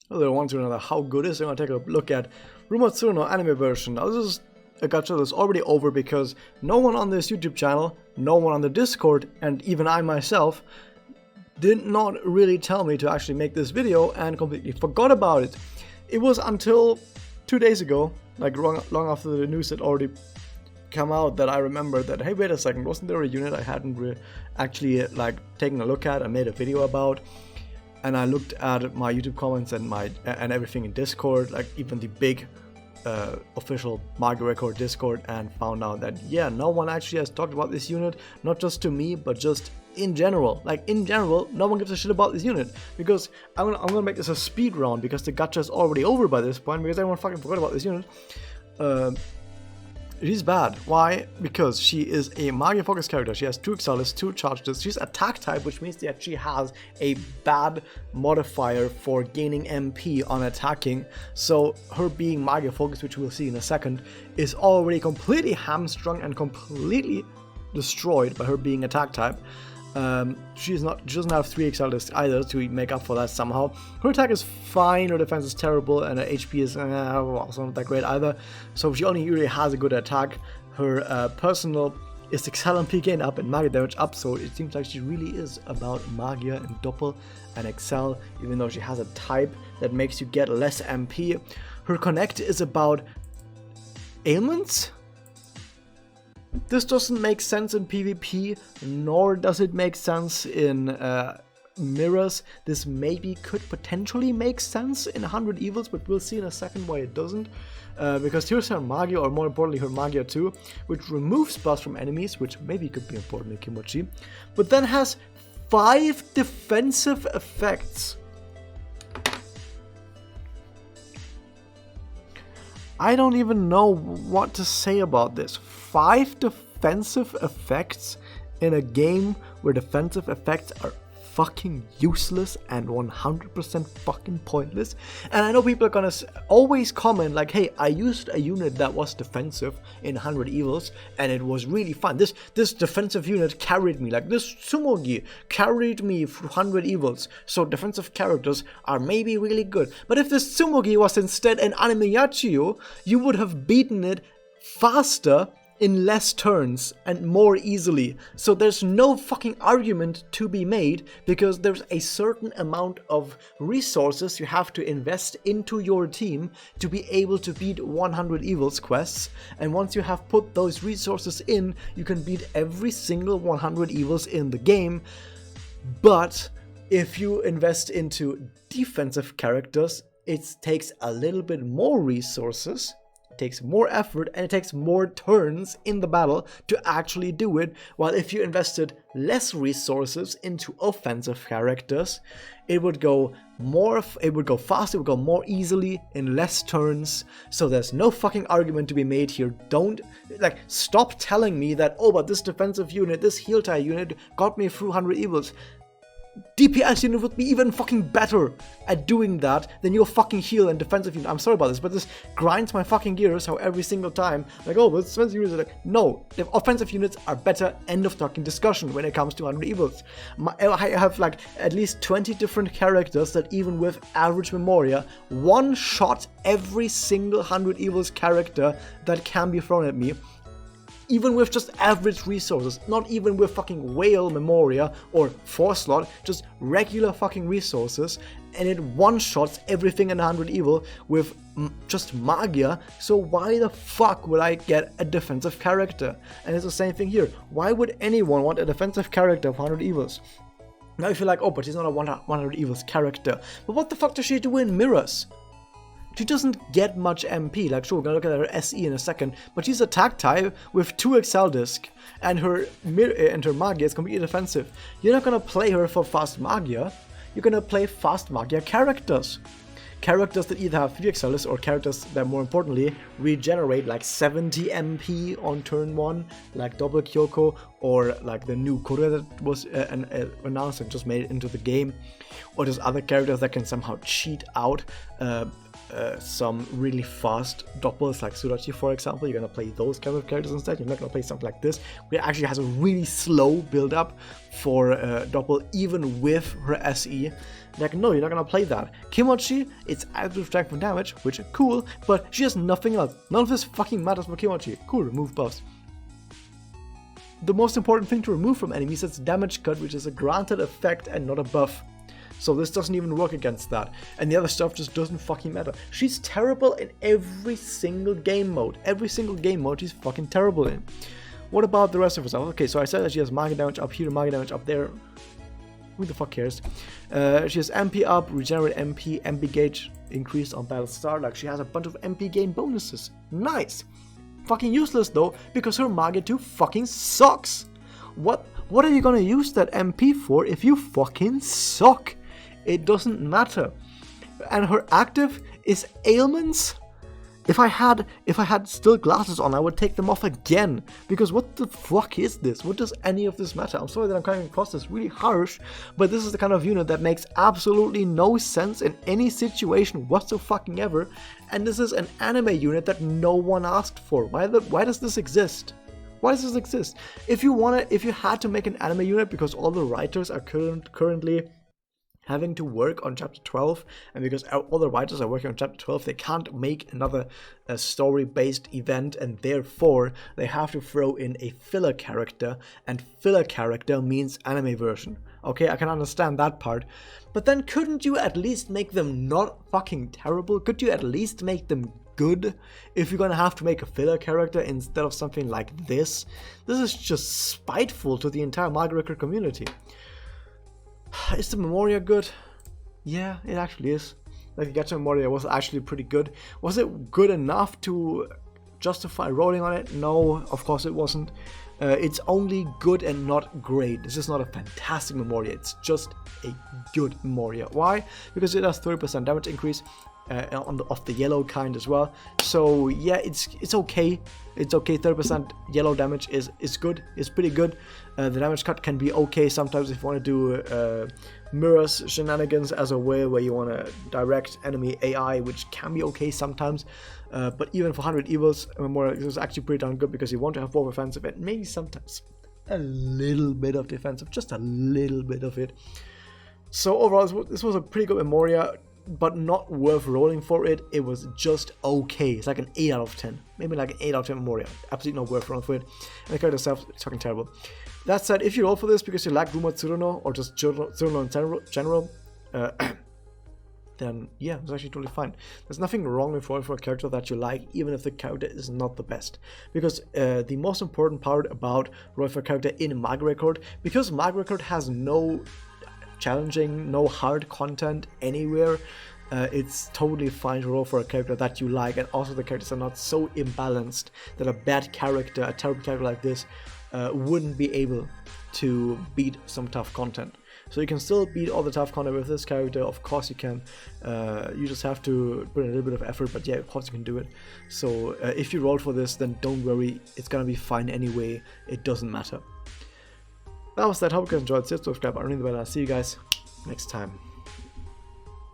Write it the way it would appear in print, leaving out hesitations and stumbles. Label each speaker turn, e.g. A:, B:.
A: Hello, one to another. How good is it? I'm gonna take a look at Tsuruno anime version. Now, this is a gacha that's already over because no one on this YouTube channel, no one on the Discord, and even I myself did not really tell me to actually make this video and completely forgot about it. It was until 2 days ago, like long after the news had already come out, that I remembered that, hey, wait a second, wasn't there a unit I hadn't actually taken a look at and made a video about? And I looked at my YouTube comments and everything in Discord, like even the big official Mario Record Discord, and found out that yeah, no one actually has talked about this unit, not just to me, but just in general. Like in general, no one gives a shit about this unit, because I'm gonna make this a speed round because the gacha is already over by this point, because everyone fucking forgot about this unit. She's bad. Why? Because she is a Magia focused character. She has 2 Exalis, 2 charges. She's attack type, which means that she has a bad modifier for gaining MP on attacking. So her being Magia focused, which we'll see in a second, is already completely hamstrung and completely destroyed by her being attack type. She doesn't have 3 Exalis either to make up for that somehow. Her attack is fine, her defense is terrible, and her HP is also not that great either. So she only really has a good attack. Her personal is Excel MP gain up and Magia damage up, so it seems like she really is about Magia and Doppel and Excel, even though she has a type that makes you get less MP. Her connect is about ailments. This doesn't make sense in PvP, nor does it make sense in mirrors. This maybe could potentially make sense in 100 Evils, but we'll see in a second why it doesn't. Because here's her Magia, or more importantly her Magia 2, which removes spells from enemies, which maybe could be important in Kimochi, but then has 5 defensive effects. I don't even know what to say about this. 5 defensive effects in a game where defensive effects are fucking useless and 100% fucking pointless. And I know people are gonna always comment like, hey, I used a unit that was defensive in 100 Evils and it was really fun. This defensive unit carried me, like this Tsumogi carried me through 100 Evils. So defensive characters are maybe really good. But if this Tsumogi was instead an anime Yachio, you would have beaten it faster in less turns and more easily. So there's no fucking argument to be made, because there's a certain amount of resources you have to invest into your team to be able to beat 100 Evils quests, and once you have put those resources in, you can beat every single 100 Evils in the game. But if you invest into defensive characters, it takes a little bit more resources, takes more effort, and it takes more turns in the battle to actually do it. While if you invested less resources into offensive characters, it would go faster, it would go more easily in less turns. So there's no fucking argument to be made here. Don't stop telling me that, oh, but this defensive unit, this heal tie unit got me through 100 Evils. DPS unit would be even fucking better at doing that than your fucking heal and defensive unit. I'm sorry about this, but this grinds my fucking gears how every single time, like, oh, but defensive units are like, no, the offensive units are better, end of fucking discussion when it comes to 100 Evils. I have like at least 20 different characters that even with average Memoria, one-shot every single 100 Evils character that can be thrown at me. Even with just average resources, not even with fucking whale Memoria or 4-slot, just regular fucking resources, and it one-shots everything in 100 Evil with just Magia. So why the fuck would I get a defensive character? And it's the same thing here. Why would anyone want a defensive character of 100 Evils? Now if you're like, oh, but she's not a 100 Evils character. But what the fuck does she do in mirrors? She doesn't get much MP, like sure, we're gonna look at her SE in a second, but she's attack type with 2 Excel disc, and her Magia is completely defensive. You're not gonna play her for fast Magia, you're gonna play fast Magia characters. Characters that either have 3 Exalis or characters that, more importantly, regenerate like 70 MP on turn 1, like Double Kyoko, or like the new Kore that was announced and just made it into the game, or there's other characters that can somehow cheat out some really fast doppels like Surachi, for example. You're gonna play those kind of characters instead. You're not gonna play something like this, which actually has a really slow build up for doppel, even with her SE. Like, no, you're not gonna play that. Kimochi, it's absolute strength and damage, which is cool, but she has nothing else. None of this fucking matters for Kimochi. Cool, remove buffs. The most important thing to remove from enemies is damage cut, which is a granted effect and not a buff. So this doesn't even work against that. And the other stuff just doesn't fucking matter. She's terrible in every single game mode. Every single game mode she's fucking terrible in. What about the rest of herself? Okay, so I said that she has manga damage up here, manga damage up there. Who the fuck cares? She has MP up, regenerate MP, MP gauge increased on battle start. Like, she has a bunch of MP gain bonuses. Nice! Fucking useless though, because her manga 2 fucking sucks. What are you gonna use that MP for if you fucking suck? It doesn't matter. And her active is ailments. If I had still glasses on, I would take them off again. Because what the fuck is this? What does any of this matter? I'm sorry that I'm coming across this really harsh, but this is the kind of unit that makes absolutely no sense in any situation whatsoever. And this is an anime unit that no one asked for. Why does this exist? Why does this exist? If you had to make an anime unit because all the writers are currently having to work on chapter 12, and because all the writers are working on chapter 12, they can't make another story-based event, and therefore they have to throw in a filler character, and filler character means anime version. Okay, I can understand that part, but then couldn't you at least make them not fucking terrible? Could you at least make them good if you're gonna have to make a filler character instead of something like this? This is just spiteful to the entire manga record community. Is the Memoria good? Yeah, it actually is. Like, the Gacha Memoria was actually pretty good. Was it good enough to justify rolling on it? No, of course it wasn't. It's only good and not great. This is not a fantastic Memoria, it's just a good Memoria. Why? Because it has 30% damage increase of the yellow kind as well. So yeah, it's okay. It's okay. 30% yellow damage is good. It's pretty good. The damage cut can be okay sometimes if you want to do mirrors shenanigans as a way where you want to direct enemy AI, which can be okay sometimes. But even for 100 evils, Memoria is actually pretty darn good because you want to have more offensive and maybe sometimes a little bit of defensive, just a little bit of it. So overall, this was a pretty good Memoria, but not worth rolling for it. It was just okay. It's like an 8 out of 10. Maybe like an 8 out of 10 Memoria. Absolutely not worth rolling for it. And the character itself is fucking terrible. That said, if you roll for this because you like Ruma Tsuruno or just Tsuruno in general, then yeah, it's actually totally fine. There's nothing wrong with rolling for a character that you like, even if the character is not the best. Because the most important part about rolling for a character in Manga Record, because Manga Record has no challenging, no hard content anywhere, it's totally fine to roll for a character that you like, and also the characters are not so imbalanced that a bad character, a terrible character like this, wouldn't be able to beat some tough content. So you can still beat all the tough content with this character, of course you can. You just have to put in a little bit of effort, but yeah, of course you can do it. So if you roll for this, then don't worry, it's gonna be fine anyway, it doesn't matter. That was that. Hope you guys enjoyed. Subscribe, subscribe, ring the bell, and I'll see you guys next time.